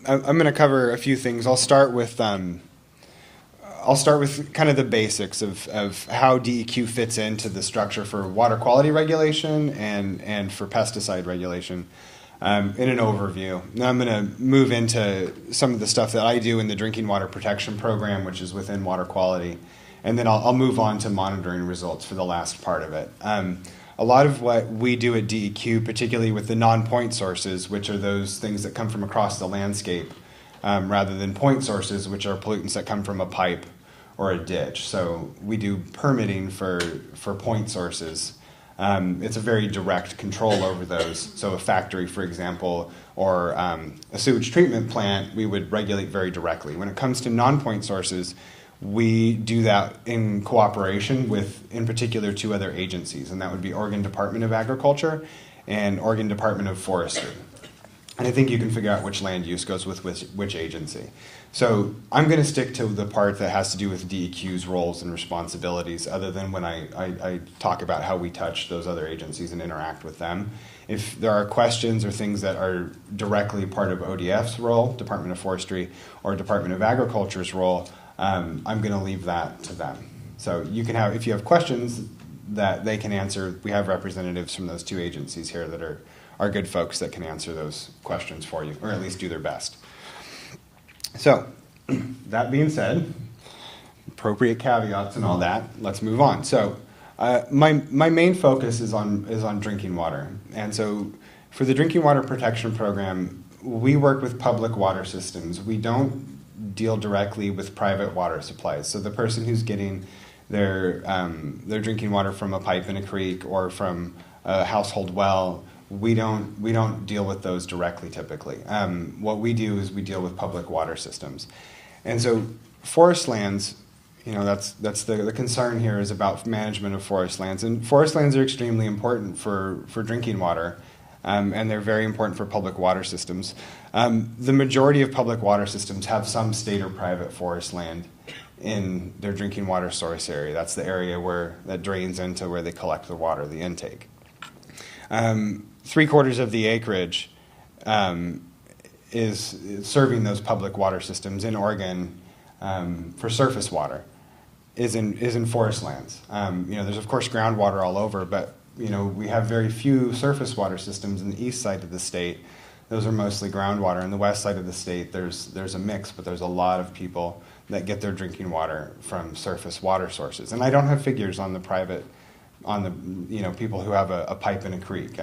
I'm going to cover a few things. I'll start with kind of the basics of how DEQ fits into the structure for water quality regulation and for pesticide regulation in an overview. Now I'm going to move into some of the stuff that I do in the Drinking Water Protection Program, which is within water quality, and then I'll move on to monitoring results for the last part of it. A lot of what we do at DEQ, particularly with the non-point sources, which are those things that come from across the landscape, rather than point sources, which are pollutants that come from a pipe or a ditch. So we do permitting for point sources. It's a very direct control over those. So a factory, for example, or a sewage treatment plant, we would regulate very directly. When it comes to non-point sources, we do that in cooperation with, in particular, two other agencies, and that would be Oregon Department of Agriculture and Oregon Department of Forestry. And I think you can figure out which land use goes with which agency. So I'm going to stick to the part that has to do with DEQ's roles and responsibilities, other than when I talk about how we touch those other agencies and interact with them. If there are questions or things that are directly part of ODF's role, Department of Forestry, or Department of Agriculture's role, I'm going to leave that to them. So you can have, if you have questions that they can answer, we have representatives from those two agencies here that are good folks that can answer those questions for you, or at least do their best. So, that being said, appropriate caveats and all that, let's move on. So, my main focus is on drinking water. And so, for the Drinking Water Protection Program, we work with public water systems. We don't deal directly with private water supplies. So the person who's getting their drinking water from a pipe in a creek or from a household well, we don't deal with those directly typically. What we do is we deal with public water systems. And so forest lands, that's the concern here is about management of forest lands. And forest lands are extremely important for drinking water. And they're very important for public water systems. The majority of public water systems have some state or private forest land in their drinking water source area. That's the area that drains into where they collect the water, the intake. 3/4 of the acreage is serving those public water systems in Oregon for surface water is in forest lands. There's of course groundwater all over, but we have very few surface water systems in the east side of the state. Those are mostly groundwater. In the west side of the state, there's a mix, but there's a lot of people that get their drinking water from surface water sources. And I don't have figures on the people who have a pipe in a creek.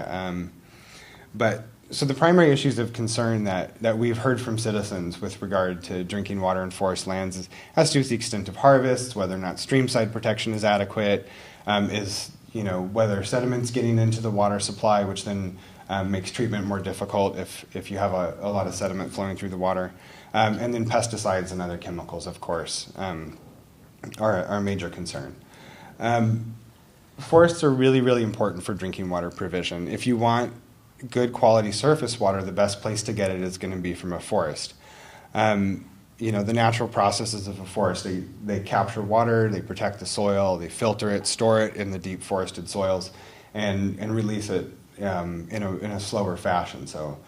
So the primary issues of concern that we've heard from citizens with regard to drinking water in forest lands has to do with the extent of harvests, whether or not streamside protection is adequate, whether sediment's getting into the water supply, which then makes treatment more difficult if you have a lot of sediment flowing through the water. And then pesticides and other chemicals, of course, are a major concern. Forests are really, really important for drinking water provision. If you want good quality surface water, the best place to get it is going to be from a forest. The natural processes of a forest, they capture water, they protect the soil, they filter it, store it in the deep forested soils, and release it in a slower fashion. So,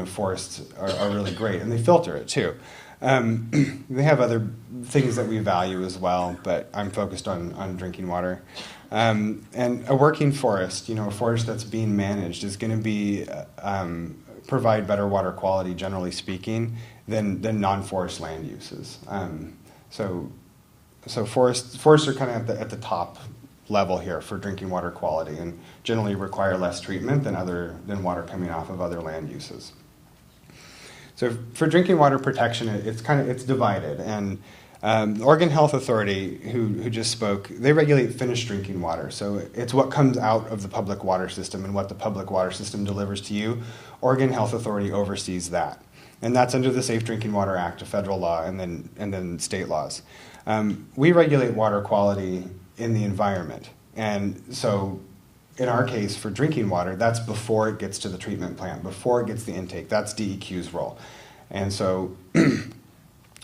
forests are really great, and they filter it too. They have other things that we value as well, but I'm focused on drinking water. And a working forest, a forest that's being managed is going to provide better water quality, generally speaking, than non-forest land uses. So forests are kind of at the top level here for drinking water quality, and generally require less treatment than water coming off of other land uses. So for drinking water protection, it's divided, and the Oregon Health Authority, who just spoke, they regulate finished drinking water. So it's what comes out of the public water system and what the public water system delivers to you. Oregon Health Authority oversees that. And that's under the Safe Drinking Water Act, a federal law, and then state laws. We regulate water quality in the environment. And so in our case, for drinking water, that's before it gets to the treatment plant, before it gets the intake. That's DEQ's role. And so,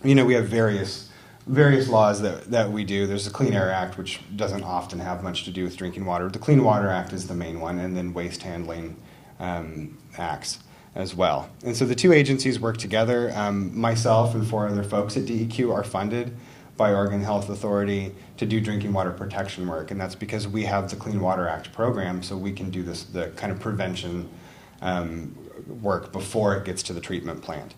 we have various laws that we do. There's the Clean Air Act, which doesn't often have much to do with drinking water. The Clean Water Act is the main one, and then waste handling acts. as well. And so the two agencies work together. Myself and 4 other folks at DEQ are funded by Oregon Health Authority to do drinking water protection work, and that's because we have the Clean Water Act program, so we can do the kind of prevention work before it gets to the treatment plant.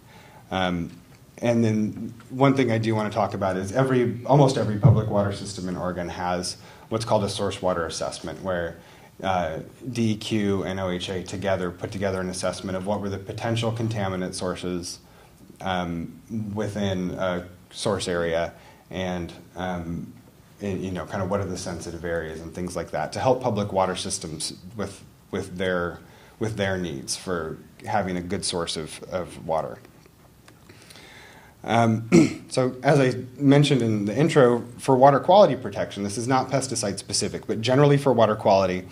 And then one thing I do want to talk about is almost every public water system in Oregon has what's called a source water assessment, where DEQ and OHA together put together an assessment of what were the potential contaminant sources within a source area, and kind of what are the sensitive areas and things like that to help public water systems with their needs for having a good source of water. So as I mentioned in the intro, for water quality protection, this is not pesticide specific, but generally for water quality,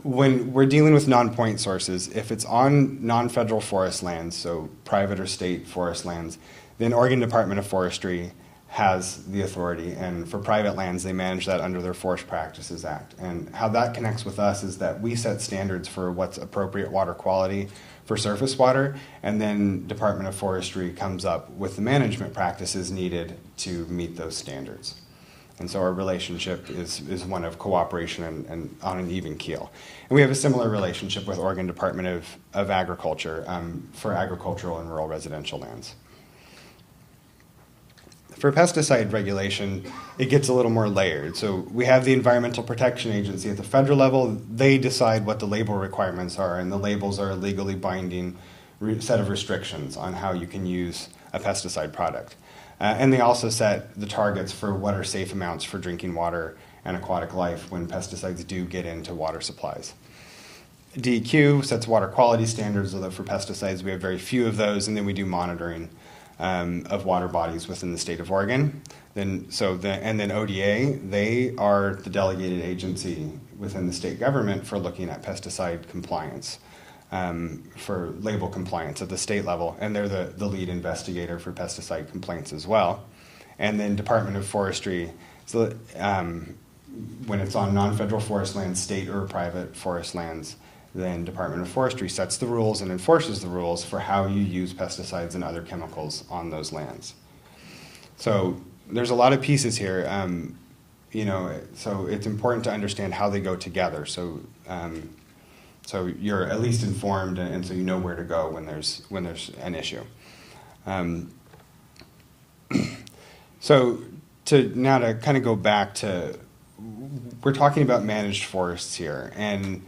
when we're dealing with non-point sources, if it's on non-federal forest lands, so private or state forest lands, then Oregon Department of Forestry has the authority, and for private lands, they manage that under their Forest Practices Act. And how that connects with us is that we set standards for what's appropriate water quality for surface water, and then Department of Forestry comes up with the management practices needed to meet those standards. And so our relationship is one of cooperation and on an even keel. And we have a similar relationship with Oregon Department of Agriculture for agricultural and rural residential lands. For pesticide regulation, it gets a little more layered. So we have the Environmental Protection Agency at the federal level. They decide what the label requirements are, and the labels are a legally binding set of restrictions on how you can use a pesticide product. And they also set the targets for what are safe amounts for drinking water and aquatic life when pesticides do get into water supplies. DEQ sets water quality standards, although for pesticides we have very few of those, and then we do monitoring of water bodies within the state of Oregon. And then ODA, they are the delegated agency within the state government for looking at pesticide compliance, for label compliance at the state level, and they're the lead investigator for pesticide complaints as well. And then Department of Forestry, so when it's on non-federal forest lands, state or private forest lands, then Department of Forestry sets the rules and enforces the rules for how you use pesticides and other chemicals on those lands. So there's a lot of pieces here, so it's important to understand how they go together. So you're at least informed, and so you know where to go when there's an issue. So to kind of go back to, we're talking about managed forests here, and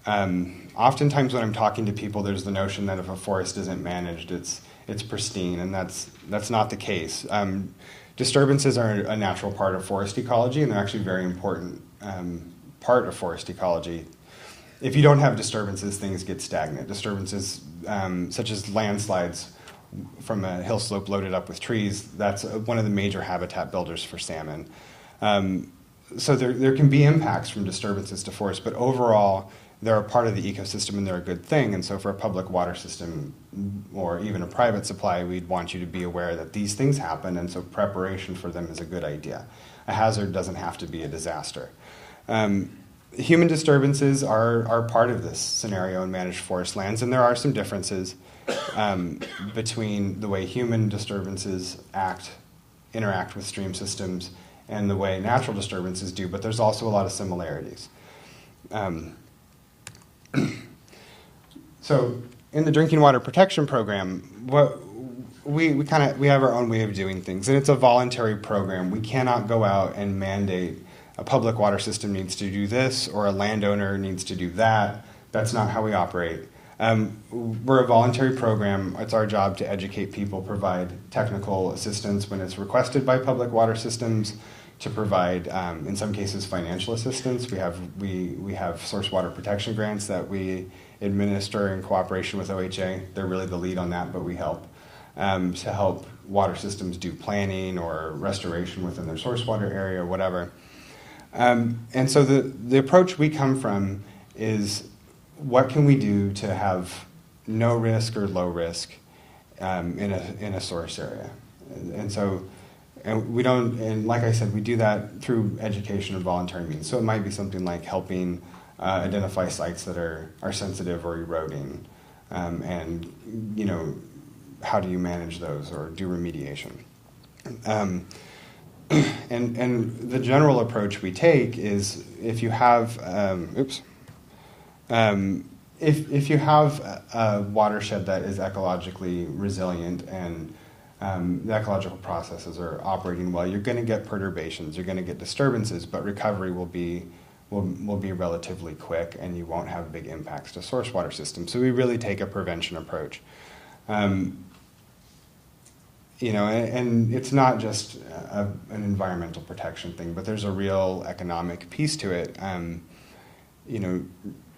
oftentimes when I'm talking to people, there's the notion that if a forest isn't managed, it's pristine, and that's not the case. Disturbances are a natural part of forest ecology, and they're actually a very important part of forest ecology. If you don't have disturbances, things get stagnant. Disturbances such as landslides from a hill slope loaded up with trees, that's one of the major habitat builders for salmon. So there can be impacts from disturbances to forests, but overall, they're a part of the ecosystem and they're a good thing. And so for a public water system or even a private supply, we'd want you to be aware that these things happen, and so preparation for them is a good idea. A hazard doesn't have to be a disaster. Human disturbances are part of this scenario in managed forest lands, and there are some differences between the way human disturbances interact with stream systems and the way natural disturbances do, but there's also a lot of similarities. So in the Drinking Water Protection Program, we have our own way of doing things, and it's a voluntary program. We cannot go out and mandate a public water system needs to do this or a landowner needs to do that. That's not how we operate. We're a voluntary program. It's our job to educate people, provide technical assistance when it's requested by public water systems, to provide, in some cases, financial assistance. We have source water protection grants that we administer in cooperation with OHA. They're really the lead on that, but we help to help water systems do planning or restoration within their source water area or whatever. And so the approach we come from is, what can we do to have no risk or low risk in a source area? And we don't, and like I said, we do that through education and voluntary means. So it might be something like helping identify sites that are sensitive or eroding, and how do you manage those or do remediation. And the general approach we take is if you have if you have a watershed that is ecologically resilient and the ecological processes are operating well, you're going to get perturbations, you're going to get disturbances, but recovery will be relatively quick, and you won't have big impacts to source water systems. So we really take a prevention approach. And it's not just an environmental protection thing, but there's a real economic piece to it.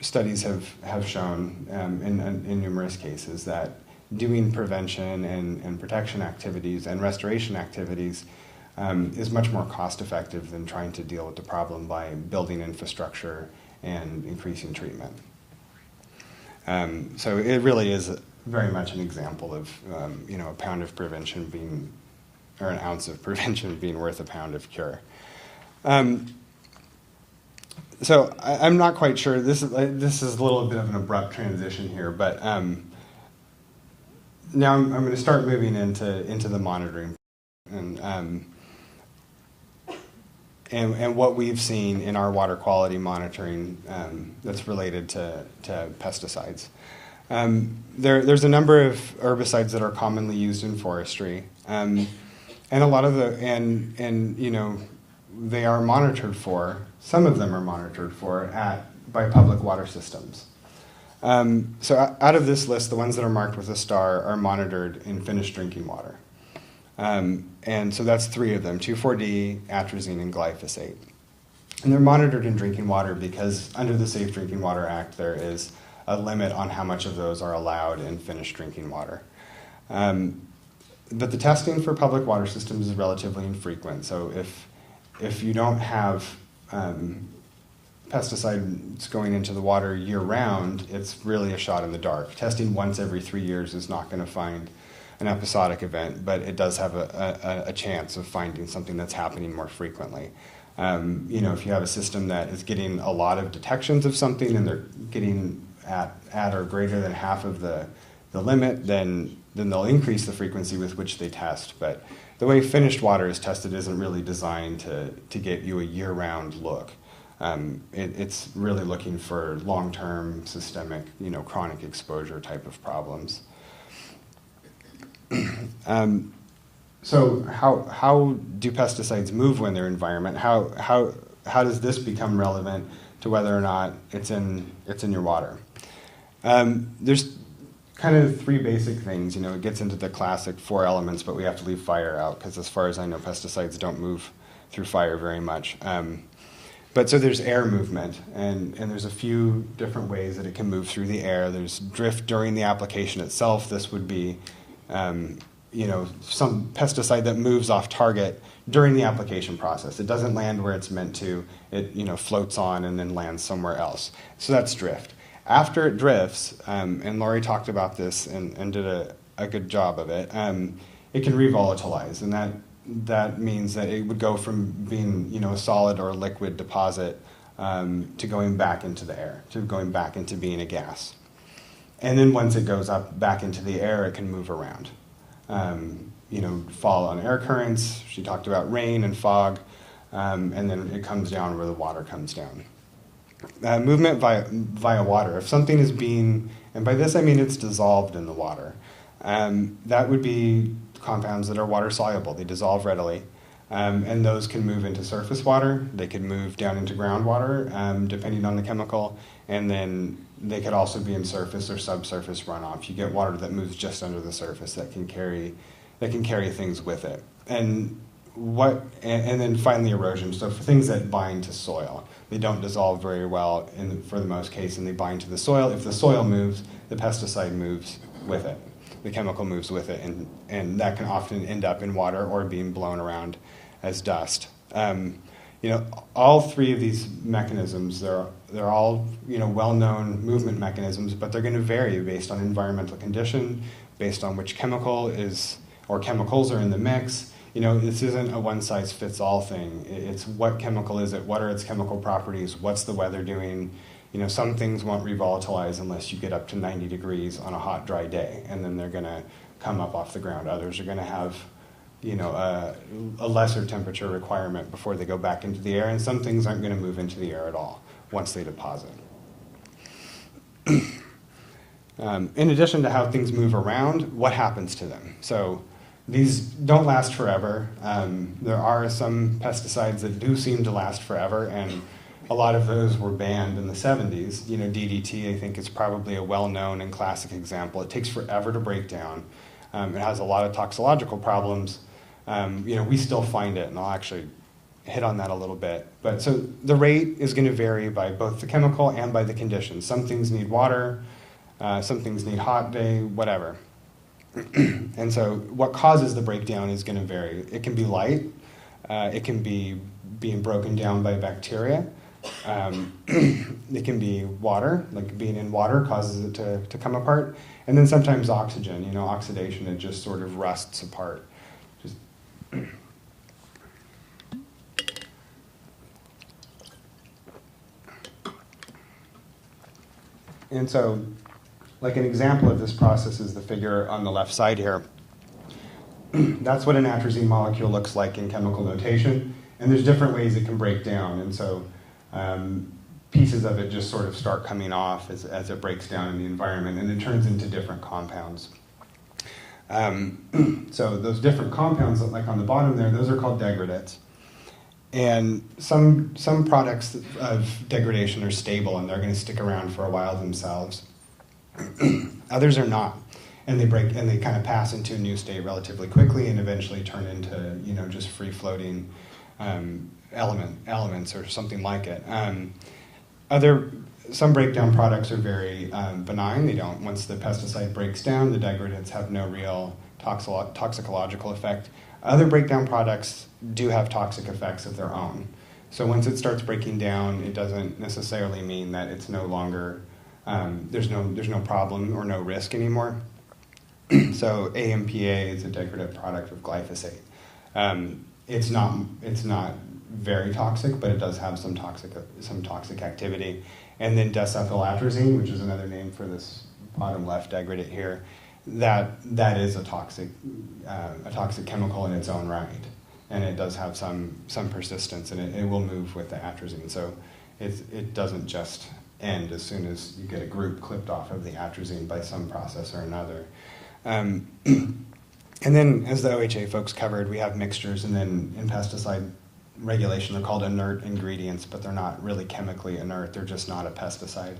Studies have shown in numerous cases that doing prevention and protection activities and restoration activities is much more cost effective than trying to deal with the problem by building infrastructure and increasing treatment. So it really is very much an example of a pound of prevention being, or an ounce of prevention being worth a pound of cure. So I'm not quite sure. This is a little bit of an abrupt transition here, but now I'm going to start moving into the monitoring and what we've seen in our water quality monitoring that's related to pesticides. There's a number of herbicides that are commonly used in forestry, and a lot of they are monitored for. Some of them are monitored for by public water systems. So out of this list, the ones that are marked with a star are monitored in finished drinking water. And so that's 3 of them, 2,4-D, atrazine, and glyphosate. And they're monitored in drinking water because under the Safe Drinking Water Act, there is a limit on how much of those are allowed in finished drinking water. But the testing for public water systems is relatively infrequent. So if you don't have pesticides going into the water year-round, it's really a shot in the dark. Testing once every 3 years is not going to find an episodic event, but it does have a chance of finding something that's happening more frequently. If you have a system that is getting a lot of detections of something and they're getting at or greater than half of the limit, then they'll increase the frequency with which they test. But the way finished water is tested isn't really designed to get you a year-round look. It's really looking for long-term, systemic, chronic exposure type of problems. So how do pesticides move when they're environment? How does this become relevant to whether or not it's in your water? There's kind of 3 basic things. It gets into the classic 4 elements, but we have to leave fire out because, as far as I know, pesticides don't move through fire very much. But so there's air movement, and there's a few different ways that it can move through the air. There's drift during the application itself. This would be some pesticide that moves off target during the application process. It doesn't land where it's meant to. It floats on and then lands somewhere else. So that's drift. After it drifts, and Laurie talked about this and did a good job of it, it can revolatilize, and that means that it would go from being a solid or liquid deposit to going back into the air, to going back into being a gas. And then once it goes up back into the air, it can move around. Fall on air currents. She talked about rain and fog, and then it comes down where the water comes down. Movement via water. If something is being, and by this I mean it's dissolved in the water, that would be compounds that are water soluble. They dissolve readily, and those can move into surface water. They could move down into groundwater, depending on the chemical, and then they could also be in surface or subsurface runoff. You get water that moves just under the surface that can carry things with it. And then finally erosion. So for things that bind to soil, they don't dissolve very well for the most case, and they bind to the soil. If the soil moves, the pesticide moves with it. The chemical moves with it, and that can often end up in water or being blown around as dust. All 3 of these mechanisms, they're all well-known movement mechanisms, but they're going to vary based on environmental condition, based on which chemical or chemicals are in the mix. This isn't a one-size-fits-all thing. It's what chemical is it? What are its chemical properties? What's the weather doing? some things won't revolatilize unless you get up to 90 degrees on a hot, dry day, and then they're going to come up off the ground. Others are going to have, a lesser temperature requirement before they go back into the air, and some things aren't going to move into the air at all once they deposit. In addition to how things move around, what happens to them? So these don't last forever. There are some pesticides that do seem to last forever, and a lot of those were banned in the 70s. DDT, I think, is probably a well-known and classic example. It takes forever to break down. It has a lot of toxicological problems. We still find it, and I'll actually hit on that a little bit. But so the rate is going to vary by both the chemical and by the conditions. Some things need water, some things need hot day, whatever. And so what causes the breakdown is going to vary. It can be light. It can be being broken down by bacteria. It can be water, like being in water causes it to come apart. And then sometimes oxygen, oxidation, it just sort of rusts apart. And so, like an example of this process is the figure on the left side here. That's what an atrazine molecule looks like in chemical notation. And there's different ways it can break down. And so pieces of it just sort of start coming off as it breaks down in the environment, and it turns into different compounds. So those different compounds, like on the bottom there, those are called degradates. And some products of degradation are stable, and they're going to stick around for a while themselves. Others are not, and they kind of pass into a new state relatively quickly, and eventually turn into just free floating elements or something like it. Some breakdown products are very benign. They don't. Once the pesticide breaks down, the degradates have no real toxicological effect. Other breakdown products do have toxic effects of their own. So once it starts breaking down, it doesn't necessarily mean that it's no longer there's no problem or no risk anymore. So AMPA is a degradative product of glyphosate. It's not very toxic, but it does have some toxic activity. And then desethylatrazine, which is another name for this bottom left degradate here, that is a toxic chemical in its own right, and it does have some persistence, and it will move with the atrazine. So it doesn't just end as soon as you get a group clipped off of the atrazine by some process or another. And then, as the OHA folks covered, we have mixtures, and then in pesticide regulation, they're called inert ingredients, but they're not really chemically inert. They're just not a pesticide.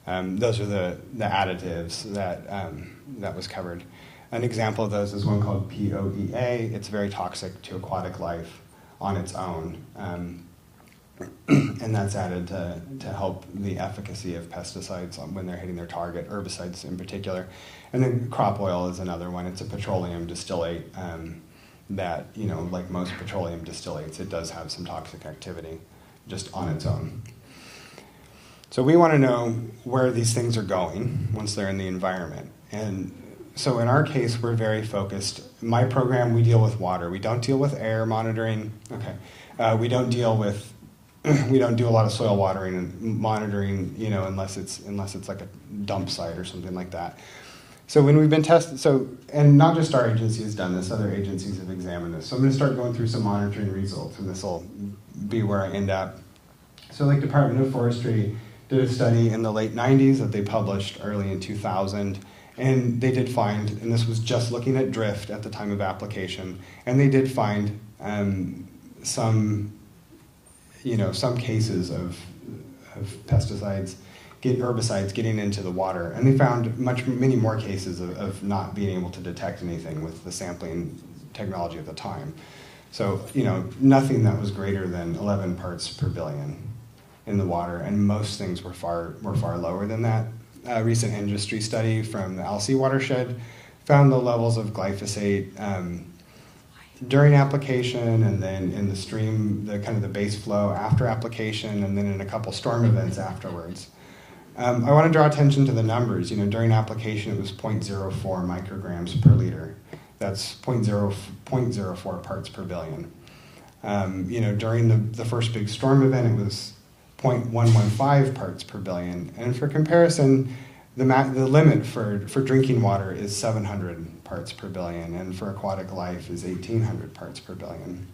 Those are the additives that was covered. An example of those is one called POEA. It's very toxic to aquatic life on its own, and that's added to help the efficacy of pesticides when they're hitting their target, herbicides in particular. And then crop oil is another one. It's a petroleum distillate that, like most petroleum distillates, it does have some toxic activity just on its own. So we want to know where these things are going once they're in the environment. And so in our case, we're very focused. My program, we deal with water. We don't deal with air monitoring. Okay. We don't do a lot of soil watering and monitoring, unless it's like a dump site or something like that. So when we've been tested, and not just our agency has done this, other agencies have examined this. So I'm going to start going through some monitoring results, and this will be where I end up. So like Department of Forestry did a study in the late 90s that they published early in 2000, and they did find, and this was just looking at drift at the time of application, and they did find some cases of pesticides, herbicides getting into the water, and they found many more cases of not being able to detect anything with the sampling technology at the time. So, nothing that was greater than 11 parts per billion in the water, and most things were far lower than that. A recent industry study from the Alsea watershed found the levels of glyphosate during application, and then in the stream, the base flow after application, and then in a couple storm events afterwards. I want to draw attention to the numbers. During application, it was 0.04 micrograms per liter. That's 0.04 parts per billion. During the first big storm event, it was 0.115 parts per billion. And for comparison, the limit for drinking water is 700 parts per billion, and for aquatic life is 1,800 parts per billion.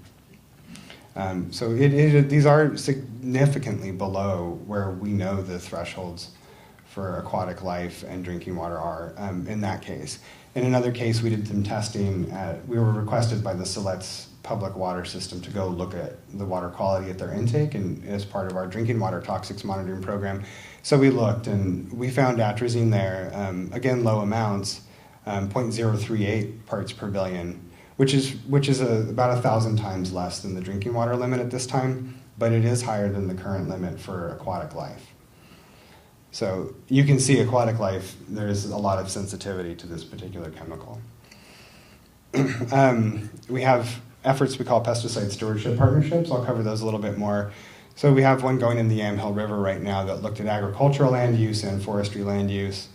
So these are significantly below where we know the thresholds for aquatic life and drinking water are in that case. In another case, we did some testing. We were requested by the Siletz public water system to go look at the water quality at their intake, and as part of our drinking water toxics monitoring program. So we looked, and we found atrazine there, again, low amounts, 0.038 parts per billion, which is about 1,000 times less than the drinking water limit at this time, but it is higher than the current limit for aquatic life. So you can see aquatic life, there's a lot of sensitivity to this particular chemical. We have efforts we call pesticide stewardship partnerships. I'll cover those a little bit more. So we have one going in the Yamhill River right now that looked at agricultural land use and forestry land use.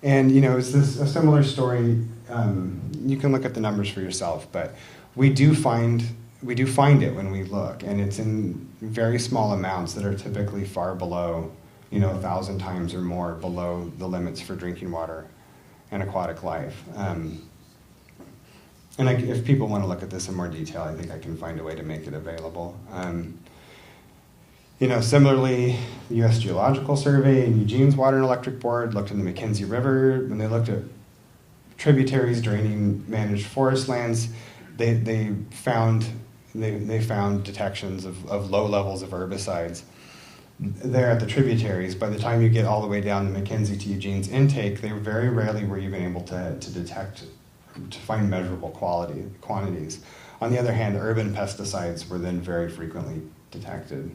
And is this a similar story? You can look at the numbers for yourself, but we do find it when we look, and it's in very small amounts that are typically far below, 1,000 times or more below the limits for drinking water and aquatic life. And if people want to look at this in more detail, I think I can find a way to make it available. Similarly, the U.S. Geological Survey and Eugene's Water and Electric Board looked in the McKenzie River. When they looked at tributaries draining managed forest lands, they found detections of low levels of herbicides there at the tributaries. By the time you get all the way down to McKenzie to Eugene's intake, they very rarely were even able to find measurable quantities. On the other hand, urban pesticides were then very frequently detected.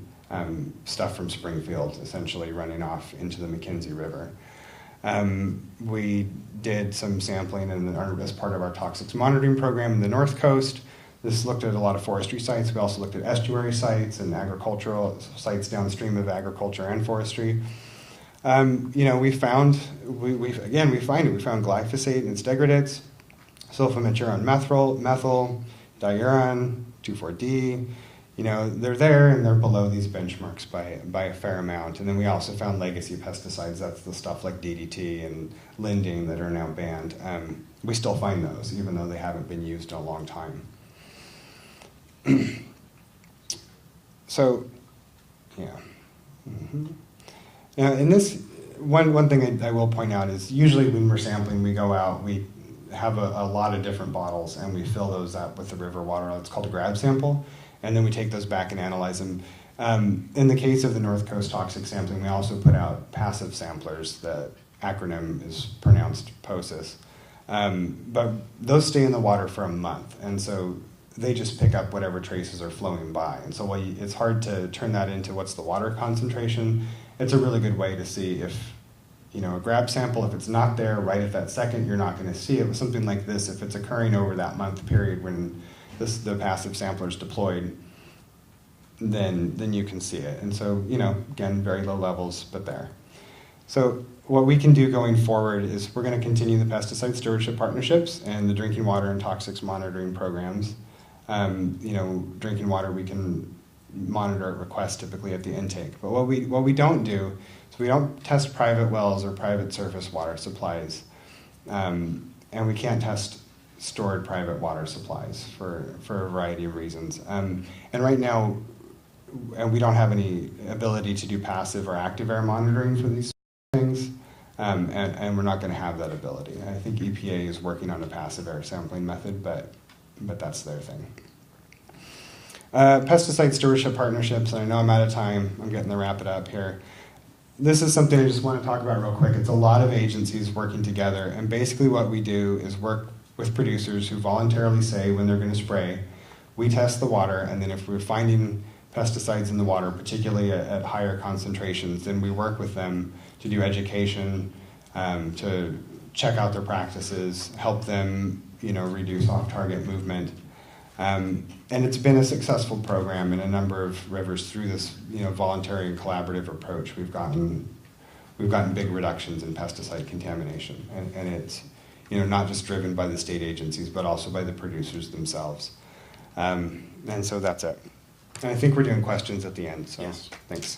Stuff from Springfield essentially running off into the McKenzie River. We did some sampling as part of our toxics monitoring program in the North Coast. This looked at a lot of forestry sites. We also looked at estuary sites and agricultural sites downstream of agriculture and forestry. We found glyphosate and its degradates, sulfamature methyl, diuron, 2,4-D. They're there and they're below these benchmarks by a fair amount. And then we also found legacy pesticides. That's the stuff like DDT and Lindane that are now banned. We still find those, even though they haven't been used in a long time. So, yeah. Now, in this, one thing I will point out is usually when we're sampling, we go out, we have a lot of different bottles, and we fill those up with the river water. It's called a grab sample. And then we take those back and analyze them. In the case of the North Coast toxic sampling, we also put out passive samplers. The acronym is pronounced POSIS. But those stay in the water for a month, and so they just pick up whatever traces are flowing by. And so it's hard to turn that into what's the water concentration. It's a really good way to see if, a grab sample, if it's not there right at that second, you're not going to see it. With something like this, if it's occurring over that month period when the passive sampler is deployed, then you can see it. And so, again, very low levels, but there. So what we can do going forward is we're going to continue the pesticide stewardship partnerships and the drinking water and toxics monitoring programs. Drinking water we can monitor at request typically at the intake. But what we don't do is we don't test private wells or private surface water supplies. And we can't test stored private water supplies for a variety of reasons. And right now, we don't have any ability to do passive or active air monitoring for these things, and we're not going to have that ability. I think EPA is working on a passive air sampling method, but that's their thing. Pesticide stewardship partnerships, and I know I'm out of time. I'm getting to wrap it up here. This is something I just want to talk about real quick. It's a lot of agencies working together, and basically what we do is work with producers who voluntarily say when they're going to spray, we test the water, and then if we're finding pesticides in the water, particularly at higher concentrations, then we work with them to do education, to check out their practices, help them, reduce off-target movement. And it's been a successful program in a number of rivers through this, voluntary and collaborative approach. We've gotten big reductions in pesticide contamination, and it's not just driven by the state agencies, but also by the producers themselves. And so that's it. And I think we're doing questions at the end, so yes. Thanks.